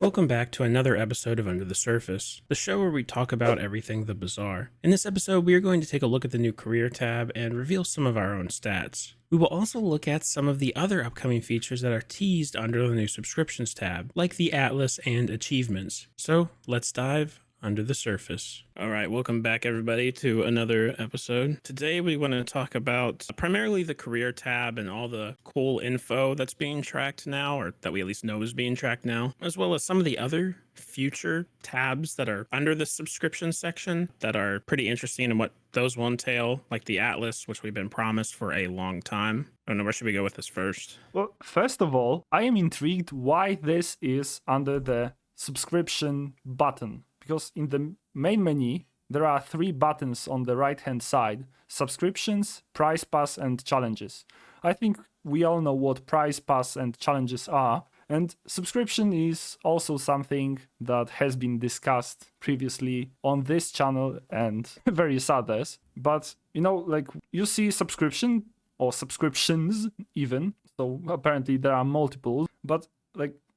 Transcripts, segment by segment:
Welcome back to another episode of Under the Surface, the show where we talk about everything the Bazaar. In this episode, we are going to take a look at the new career tab and reveal some of our own stats. We will also look at some of the other upcoming features that are teased under the new subscriptions tab, like the Atlas and achievements. So let's dive under the surface. All right, welcome back everybody to another episode. Today we want to talk about primarily the career tab and all the cool info that's being tracked now, or that we at least know is being tracked now, as well as some of the other future tabs that are under the subscription section that are pretty interesting and what those will entail, like the Atlas, which we've been promised for a long time. I don't know, where should we go with this first? Well, first of all, I am intrigued why this is under the subscription button. Because in the main menu, there are 3 buttons on the right-hand side: subscriptions, price pass, and challenges. I think we all know what price pass and challenges are. And subscription is also something that has been discussed previously on this channel and various others. But, you see subscription or subscriptions even. So apparently there are multiple. But,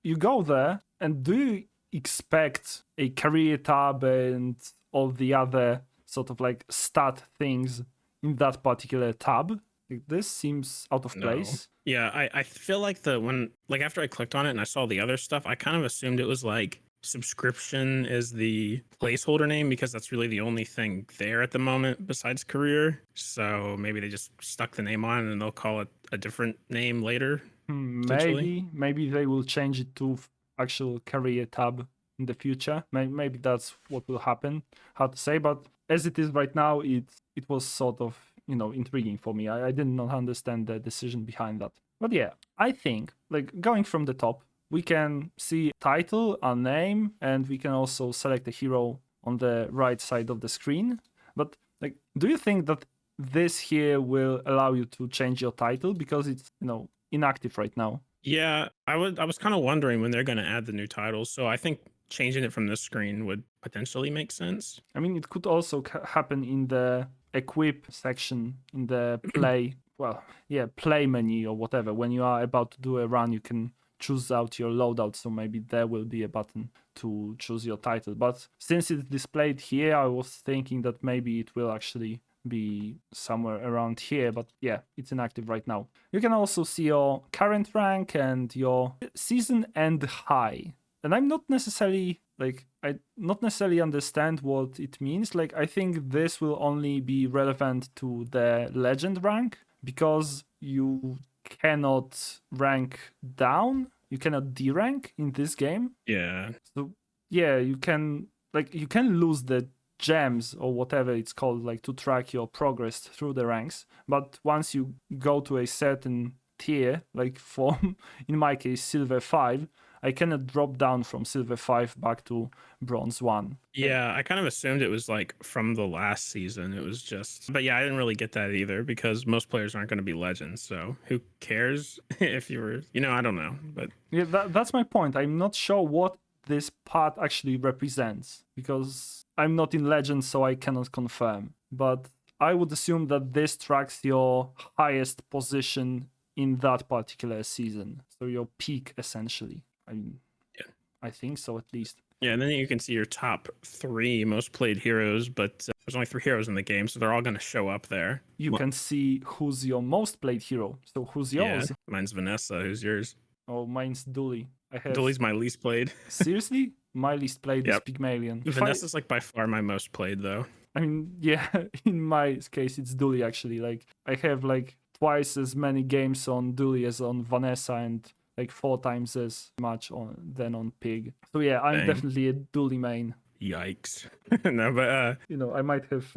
you go there and do you expect a career tab and all the other sort of stat things in that particular tab? This seems out of place. Yeah, I feel like after I clicked on it and I saw the other stuff, I kind of assumed it was like subscription is the placeholder name because that's really the only thing there at the moment besides career. So maybe they just stuck the name on and they'll call it a different name later. Maybe they will change it to actual career tab in the future. Maybe that's what will happen. Hard to say, but as it is right now, it was sort of intriguing for me. I did not understand the decision behind that. But yeah, I think going from the top, we can see title, a name, and we can also select a hero on the right side of the screen. But do you think that this here will allow you to change your title because it's inactive right now? Yeah, I was kind of wondering when they're going to add the new titles. So I think changing it from this screen would potentially make sense. I mean, it could also happen in the equip section in the play menu or whatever. When you are about to do a run, you can choose out your loadout. So maybe there will be a button to choose your title. But since it's displayed here, I was thinking that maybe it will actually be somewhere around here, but yeah, it's inactive right now. You can also see your current rank and your season end high. And I'm not necessarily I not necessarily understand what it means. I think this will only be relevant to the legend rank because you cannot rank down, you cannot derank in this game. Yeah. So yeah, you can lose the gems or whatever it's called, to track your progress through the ranks. But once you go to a certain tier, from in my case silver 5, I cannot drop down from silver 5 back to bronze 1. Yeah, I kind of assumed it was from the last season. It was just, but yeah, I didn't really get that either because most players aren't going to be legends. So who cares if you were, I don't know. But yeah, that's my point. I'm not sure what this part actually represents because I'm not in legends, so I cannot confirm. But I would assume that this tracks your highest position in that particular season. So your peak, essentially. Yeah. I think so, at least. Yeah, and then you can see your top 3 most played heroes, but there's only 3 heroes in the game, so they're all going to show up there. You can see who's your most played hero. So who's yours? Yeah, mine's Vanessa. Who's yours? Oh, mine's Dooley. Dooley's my least played. Seriously? My least played is Pygmalion. Vanessa's by far my most played, though. I mean, yeah, in my case, it's Dooley, actually. I have twice as many games on Dooley as on Vanessa, and 4 times as much than on Pig. So yeah, I'm definitely a Dooley main. Yikes. No, but I might have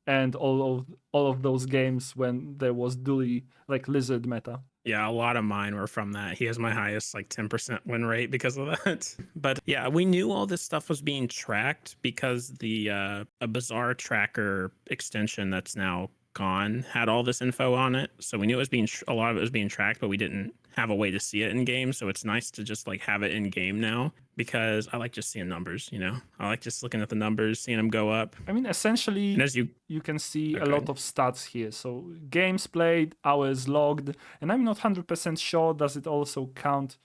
end all of those games when there was Dooley lizard meta. Yeah, a lot of mine were from that. He has my highest 10% win rate because of that. But yeah, we knew all this stuff was being tracked because the a Bazaar tracker extension that's now gone had all this info on it. So we knew it was a lot of it was being tracked, but we didn't have a way to see it in game. So it's nice to just have it in game now because I like just seeing numbers, I like just looking at the numbers, seeing them go up. I mean, essentially, and as you can see a lot of stats here. So games played, hours logged, and I'm not 100% sure, does it also count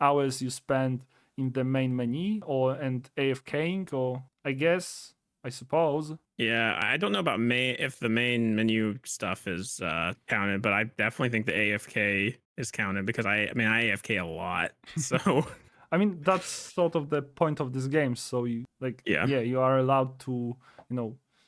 hours you spend in the main menu and AFKing, or I suppose. Yeah, I don't know about if the main menu stuff is counted, but I definitely think the AFK is counted because I AFK a lot. So I mean, that's sort of the point of this game. So yeah. you are allowed to,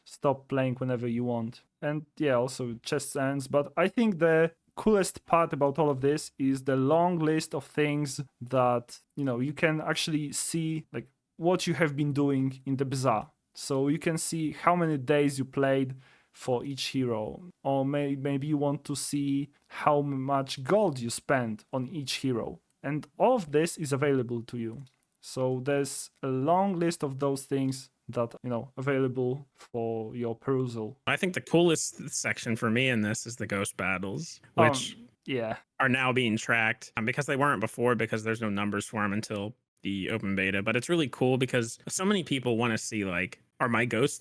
stop playing whenever you want. And yeah, also chest ends. But I think the coolest part about all of this is the long list of things that, you can actually see, like what you have been doing in the bazaar. So you can see how many days you played for each hero, or maybe you want to see how much gold you spent on each hero. And all of this is available to you. So there's a long list of those things that, available for your perusal. I think the coolest section for me in this is the ghost battles, Um, which yeah. are now being tracked because they weren't before because there's no numbers for them until the open beta. But it's really cool because so many people want to see like, are my ghosts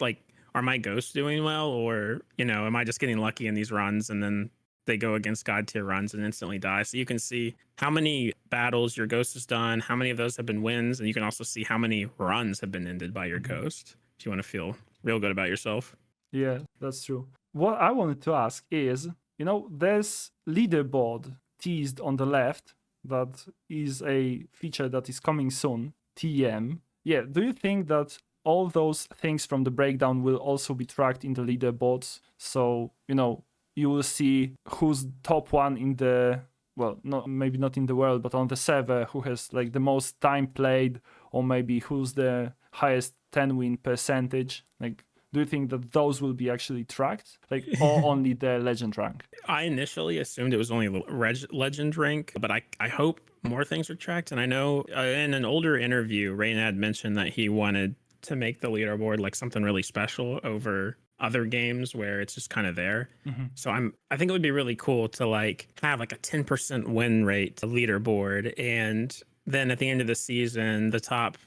doing well, or am I just getting lucky in these runs and then they go against god tier runs and instantly die? So you can see how many battles your ghost has done, how many of those have been wins, and you can also see how many runs have been ended by your ghost if you want to feel real good about yourself. Yeah, that's true. What I wanted to ask is, there's leaderboard teased on the left. That is a feature that is coming soon, TM. Yeah, do you think that all those things from the breakdown will also be tracked in the leaderboards? So, you will see who's top one in the, well, maybe not in the world, but on the server, who has like the most time played, or maybe who's the highest 10 win percentage. Like, do you think that those will be actually tracked, like, or only the legend rank? I initially assumed it was only legend rank, but I hope more things are tracked. And I know in an older interview, Reynad mentioned that he wanted to make the leaderboard like something really special over other games where it's just kind of there. So I think it would be really cool to like have like a 10% win rate leaderboard, and then at the end of the season, the top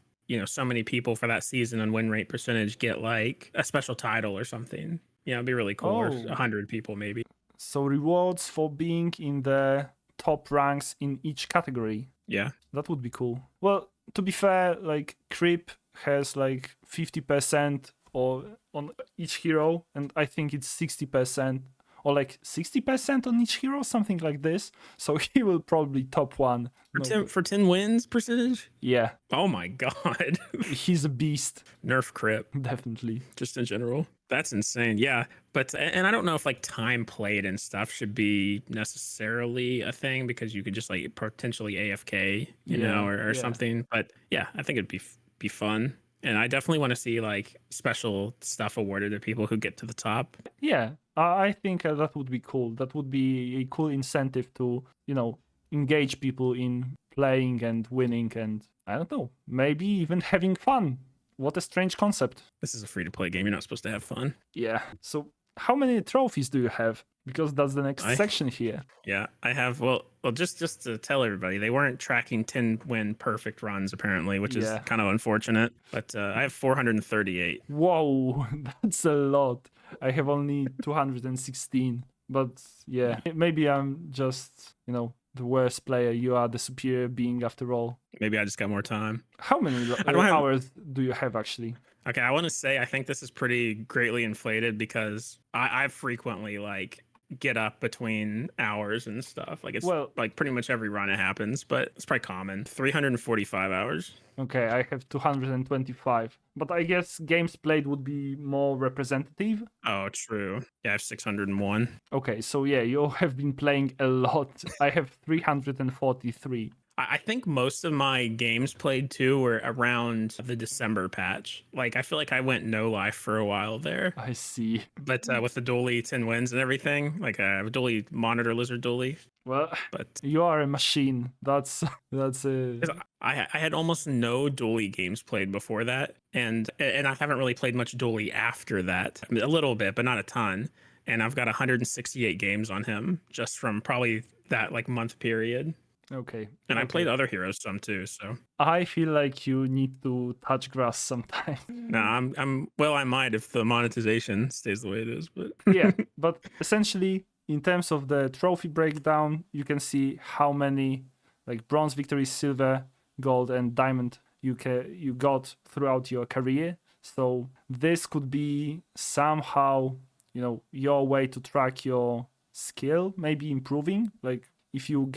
so many people for that season on win rate percentage get like a special title or something. It'd be really cool. Or 100 people maybe. So rewards for being in the top ranks in each category. Yeah, that would be cool. Well, to be fair, like Creep has like 50% or on each hero, and I think it's 60% or like 60% on each hero, something like this. So he will probably top one. For 10 wins percentage? Yeah. Oh my god. He's a beast. Nerf Crip. Definitely. Just in general. That's insane. Yeah. But, and I don't know if like time played and stuff should be necessarily a thing, because you could just like potentially AFK, or something. But yeah, I think it'd be fun. And I definitely want to see like special stuff awarded to people who get to the top. Yeah, I think that would be cool. That would be a cool incentive to, engage people in playing and winning, and I don't know, maybe even having fun. What a strange concept. This is a free-to-play game. You're not supposed to have fun. Yeah. So how many trophies do you have? Because that's the next section here. Yeah, I have. Well, just to tell everybody, they weren't tracking 10 win perfect runs apparently, which is kind of unfortunate. But I have 438. Whoa, that's a lot. I have only 216. But yeah, maybe I'm just, the worst player. You are the superior being after all. Maybe I just got more time. How many hours do you have actually? Okay, I want to say I think this is pretty greatly inflated because I frequently like get up between hours and stuff. Like it's like pretty much every run it happens, but it's probably common. 345 hours. Okay, I have 225. But I guess games played would be more representative. Oh, true. Yeah, I have 601. Okay, so yeah, you have been playing a lot. I have 343. I think most of my games played too were around the December patch. Like I feel like I went no life for a while there. I see. But with the dually 10 wins and everything, like a dually monitor lizard dually. Well, but you are a machine. That's a. I had almost no dually games played before that, and I haven't really played much dually after that. I mean, a little bit, but not a ton. And I've got 168 games on him just from probably that like month period. Okay. And I played other heroes some too, so I feel like you need to touch grass sometime. No, I might if the monetization stays the way it is, but yeah, but essentially in terms of the trophy breakdown, you can see how many like bronze victories, silver, gold, and diamond you got throughout your career. So this could be somehow, your way to track your skill, maybe improving. Like if your,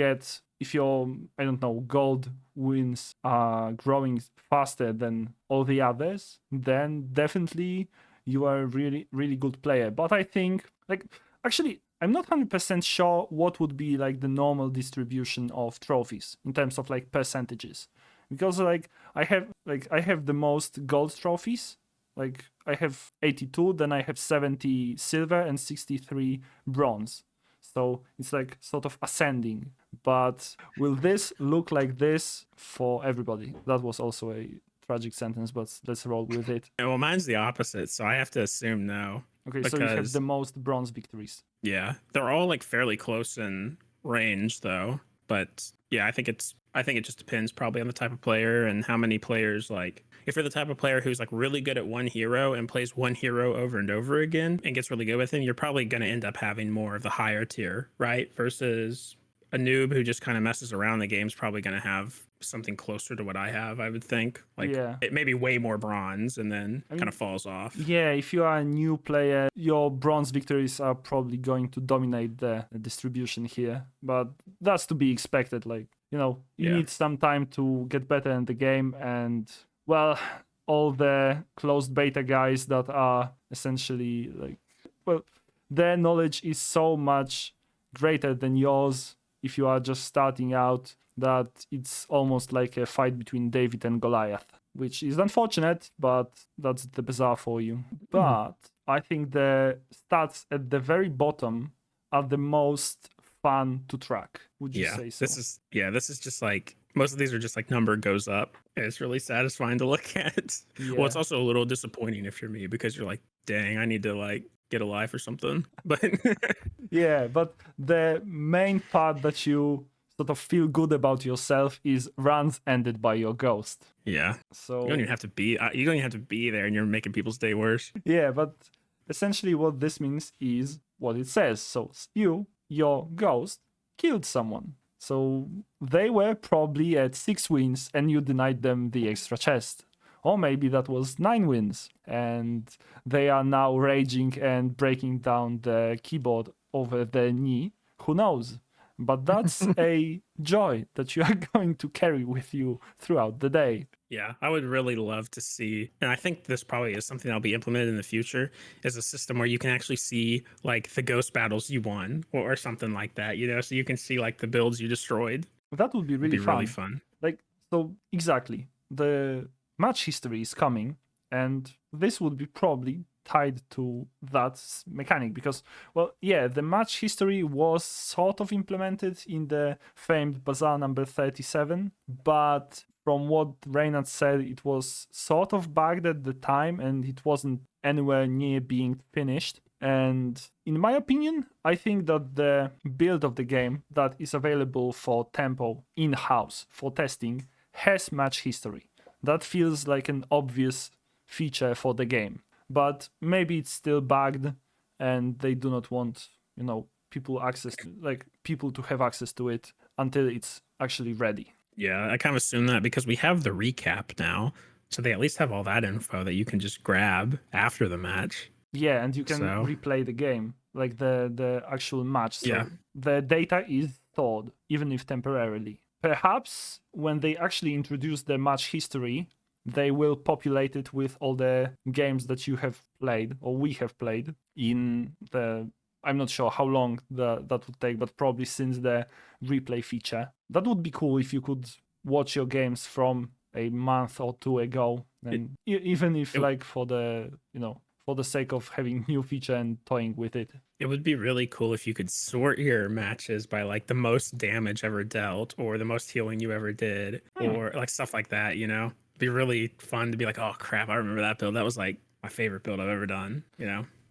I don't know, gold wins are growing faster than all the others, then definitely you are a really, really good player. But I think, like, actually, I'm not 100% sure what would be like the normal distribution of trophies in terms of like percentages. Because I have the most gold trophies. Like I have 82, then I have 70 silver and 63 bronze. So it's like sort of ascending. But will this look like this for everybody? That was also a tragic sentence, but let's roll with it. Well, mine's the opposite, so I have to assume no. Okay, so you have Because the most bronze victories. yeah, they're all like fairly close in range though. But yeah, I think it just depends probably on the type of player and how many players, like if you're the type of player who's like really good at one hero and plays one hero over and over again and gets really good with him, you're probably going to end up having more of the higher tier, right? Versus a noob who just kind of messes around the game's probably going to have something closer to what I have, I would think. Like Yeah. it may be way more bronze and then I mean, kind of falls off. Yeah, if you are a new player, your bronze victories are probably going to dominate the distribution here. But that's to be expected. Like, you Yeah. need some time to get better in the game. And, well, all the closed beta guys that are essentially like, well, their knowledge is so much greater than yours if you are just starting out that it's almost like a fight between David and Goliath, which is unfortunate, but that's the Bazaar for you. But I think the stats at the very bottom are the most fun to track. Would you say so? This is just like most of these are just like number goes up and it's really satisfying to look at. Yeah. Well, it's also a little disappointing if you're me because you're like, dang, I need to like get a life or something. But yeah, but the main part that you sort of feel good about yourself is runs ended by your ghost. yeah, So you don't even have to be there, and you're making people's day worse. yeah, but essentially what this means is what it says. So your ghost, killed someone. So they were probably at 6 wins and you denied them the extra chest. Or maybe that was 9 wins and they are now raging and breaking down the keyboard over their knee. Who knows? But that's a joy that you are going to carry with you throughout the day. Yeah, I would really love to see, and I think this probably is something that'll be implemented in the future, is a system where you can actually see like the ghost battles you won or something like that, so you can see like the builds you destroyed. That would be really It'd be fun. really fun. Like, so exactly. The match history is coming, and this would be probably tied to that mechanic because, well, yeah, the match history was sort of implemented in the famed Bazaar number 37, but from what Reynard said, it was sort of bugged at the time and it wasn't anywhere near being finished. And in my opinion, I think that the build of the game that is available for Tempo in-house for testing has match history. That feels like an obvious feature for the game. But maybe it's still bugged and they do not want, people to have access to it until it's actually ready. Yeah, I kind of assume that because we have the recap now, so they at least have all that info that you can just grab after the match. Yeah, and you can replay the game, like the actual match. So yeah. The data is stored, even if temporarily. Perhaps when they actually introduce the match history, they will populate it with all the games that you have played, or we have played, in the... I'm not sure how long that would take, but probably since the replay feature. That would be cool if you could watch your games from a month or two ago, and even if for the sake of having new feature and toying with it. It would be really cool if you could sort your matches by like the most damage ever dealt or the most healing you ever did or like stuff like that, It'd be really fun to be like, oh crap, I remember that build. That was like my favorite build I've ever done,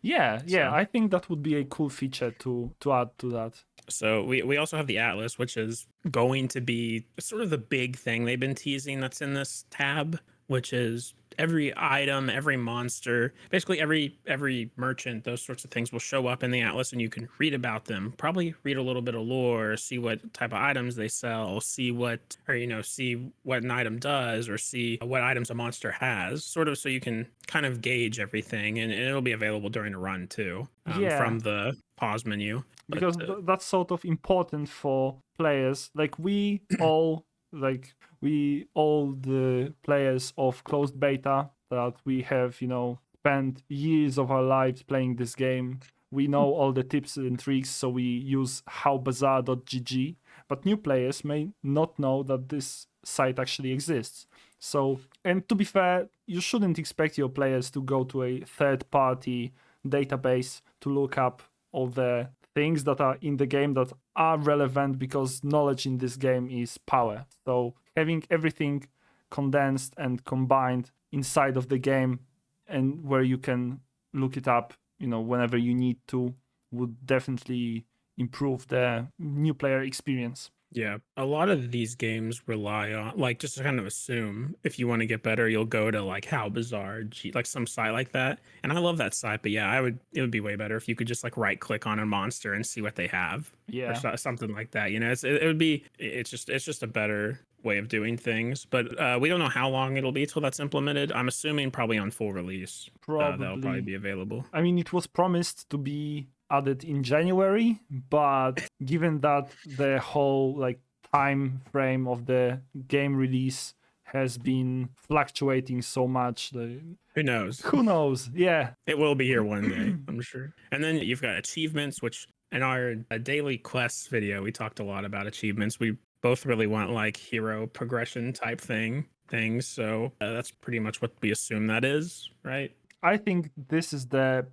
Yeah, I think that would be a cool feature to add to that. So we also have the Atlas, which is going to be sort of the big thing they've been teasing that's in this tab, which is every item, every monster, basically every merchant, those sorts of things will show up in the atlas, and you can read about them. Probably read a little bit of lore, see what type of items they sell, see what, or see what an item does, or see what items a monster has, sort of, so you can kind of gauge everything, and it'll be available during the run too, Yeah, from the pause menu. But because that's sort of important for players. Like we all the players of closed beta that we have, spent years of our lives playing this game. We know all the tips and tricks, so we use howbazaar.gg. But new players may not know that this site actually exists. So, and to be fair, you shouldn't expect your players to go to a third-party database to look up all the things that are in the game that are relevant, because knowledge in this game is power. So having everything condensed and combined inside of the game, and where you can look it up, whenever you need to, would definitely improve the new player experience. yeah, a lot of these games rely on, like, just to kind of assume if you want to get better, you'll go to like How Bizarre, like some site like that. And I love that site, but yeah, it would be way better if you could just like right click on a monster and see what they have, or Yeah, something like that. It would be, it's just a better way of doing things. But we don't know how long it'll be till that's implemented. I'm assuming probably on full release, that'll probably probably. be available. I mean, it was promised to be added in January, but given that the whole time frame of the game release has been fluctuating so much, Who knows? who knows? Yeah, It will be here one day, I'm sure. And then you've got achievements, which in our daily quests video, we talked a lot about achievements. We both really want like hero progression type things. So that's pretty much what we assume that is, right? I think this is the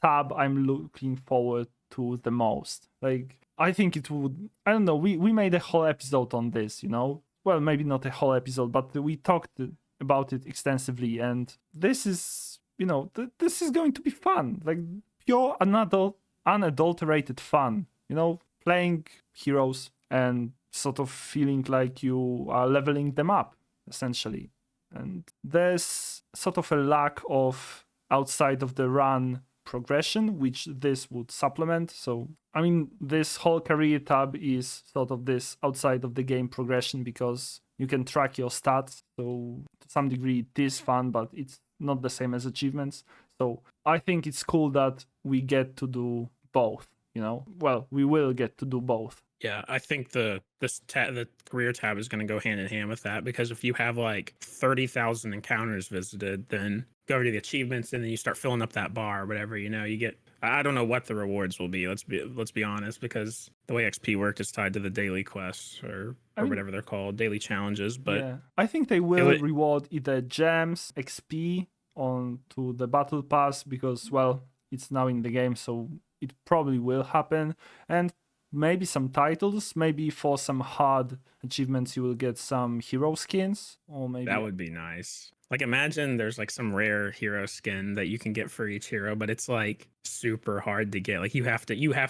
tab I'm looking forward to the most. Like, I think it would. I don't know. We made a whole episode on this. Well, maybe not a whole episode, but we talked about it extensively, and this is this is going to be fun. Like, pure unadulterated fun. Playing heroes and sort of feeling like you are leveling them up, essentially. And there's sort of a lack of outside of the run progression, which this would supplement. So, I mean, this whole career tab is sort of this outside of the game progression, because you can track your stats. So, to some degree, it is fun, but it's not the same as achievements. So, I think it's cool that we get to do both. Well, we will get to do both. Yeah, I think the career tab is going to go hand in hand with that, because if you have like 30,000 encounters visited, then go over to the achievements, and then you start filling up that bar or whatever. You get. I don't know what the rewards will be. Let's be honest, because the way XP worked is tied to the daily quests or whatever they're called, daily challenges. But yeah, I think they will reward either gems, XP onto the battle pass, because, well, it's now in the game, so it probably will happen. And maybe some titles, maybe for some hard achievements you will get some hero skins, or maybe that would be nice. Like, imagine there's like some rare hero skin that you can get for each hero, but it's like super hard to get. Like, you have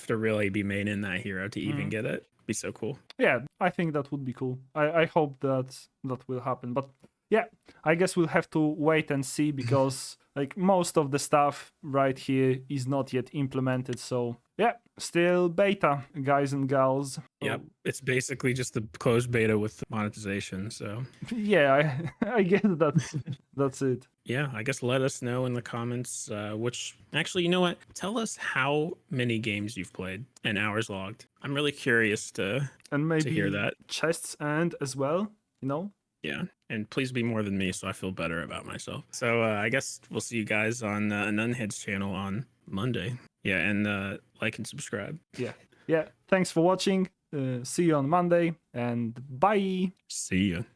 to really be made in that hero to even get it. Be so cool. Yeah, I think that would be cool. I hope that will happen. But yeah, I guess we'll have to wait and see, because like most of the stuff right here is not yet implemented. So yeah, still beta, guys and gals. Yep, it's basically just the closed beta with monetization. So yeah, I guess that's it. yeah, I guess let us know in the comments. Which actually, you know what? Tell us how many games you've played and hours logged. I'm really curious to hear that. Chests and as well. Yeah, and please be more than me, so I feel better about myself. So I guess we'll see you guys on Unhead's channel on Monday. Yeah, and like and subscribe. Yeah. Thanks for watching. See you on Monday, and bye. See ya.